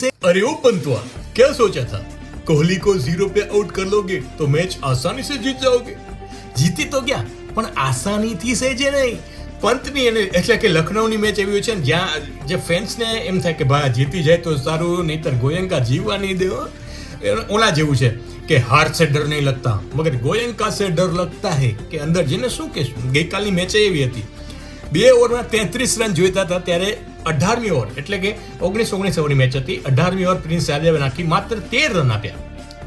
अरे ओ पंतवा, क्या सोचा था? कोहली को 0 पे आउट कर लोगे तो मैच आसानी से जीत जाओगे. જીતી તો ગયા, પણ આસાનીથી સહેજે નહીં. પંતની એટલે કે લખનૌની મેચ એવી હોય છે ને જ્યાં જે ફેન્સને એમ થાય કે ભાઈ જીતી જાય તો સારું, નહીતર ગોયંકા જીવવા નહીં દેવો. ઓલા જેવું છે કે હાર સે ડર નહીં લગતા મગર ગોયંકા સે ડર લગતા હે, કે અંદર જેને શું કહેશું. ગઈકાલની મેચ એવી હતી, 2 ઓવરમાં 33 રન જોઈતા હતા, ત્યારે 18મી ઓવર એટલે કે 19 ઓવરની મેચ હતી. 18મી ઓવર પ્રિન્સ યાદવે નાખી, માત્ર 13 રન આપ્યા.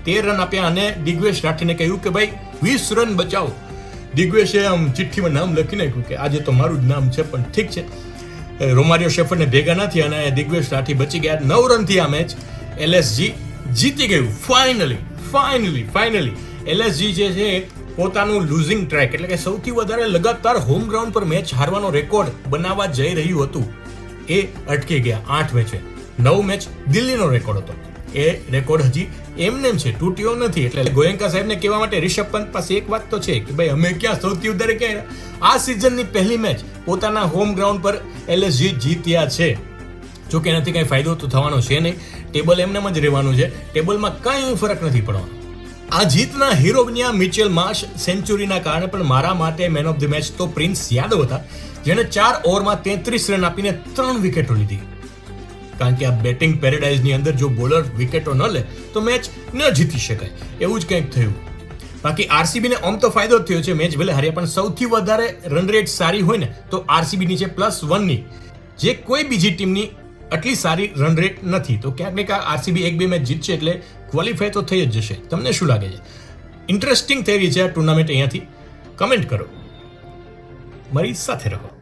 13 રન આપ્યા અને દિગ્વેશ રાઠીને કહ્યું કે ભાઈ 20 રન બચાવો. દિગ્વેશે આમ ચિઠ્ઠીમાં નામ લખી નાખ્યું કે આજે તો મારું જ નામ છે, પણ ઠીક છે. રોમારિયો શેફરને ભેગા નથી અને દિગ્વેશ રાઠી બચી ગયા. 9 રનથી આ મેચ એલએસજી જીતી ગયું. ફાઇનલી એલએસજી જે છે પોતાનું લુઝિંગ ટ્રેક એટલે કે સૌથી વધારે લગાતાર હોમ ગ્રાઉન્ડ પર મેચ હારવાનો રેકોર્ડ બનાવવા જઈ રહ્યું હતું, એ અટકી ગયા. 8 મેચે 9 મેચ દિલ્હીનો રેકોર્ડ હતો. એ રેકોર્ડ હજી એમનેમ છે, તૂટ્યો નથી. એટલે ગોયંકા સાહેબને કહેવા માટે રિષભ પંત પાસે એક વાત તો છે કે ભાઈ અમે ક્યાં સૌથી વધારે ક્યાં. આ સિઝનની પહેલી મેચ પોતાના હોમ ગ્રાઉન્ડ પર એલએસજી જીત્યા છે. જોકે એનાથી કંઈ ફાયદો તો થવાનો છે નહીં, ટેબલ એમનેમ જ રહેવાનું છે, ટેબલમાં કંઈ ફરક નથી પડવાનો. આ જીતના હીરો બન્યા મિચેલ માર્શ સેન્ચુરીના કારણે, પણ મારા માટે મેન ઓફ ધ મેચ તો પ્રિન્સ યાદવ હતા, જેણે 4 ઓવરમાં 33 રન આપીને 3 વિકેટો લીધી. કારણ કે આ બેટિંગ પેરેડાઇઝની અંદર જો બોલર વિકેટો ન લે તો મેચ ન જીતી શકાય, એવું જ કંઈક થયું. બાકી આરસીબીને આમ તો ફાયદો જ થયો છે, મેચ ભલે હાર્યા પણ સૌથી વધારે રન રેટ સારી હોય ને તો આરસીબીની છે +1ની, જે કોઈ બીજી ટીમની આટલી સારી રન રેટ નથી. તો ક્યાંક ને ક્યાંક આરસીબી 1-2 મેચ જીતશે એટલે ક્વોલિફાય તો થઈ જ જશે. તમને શું લાગે છે? ઇન્ટરેસ્ટિંગ થઈ રહી છે આ ટુર્નામેન્ટ. અહીંયાથી કમેન્ટ કરો, મારી સાથે રહો.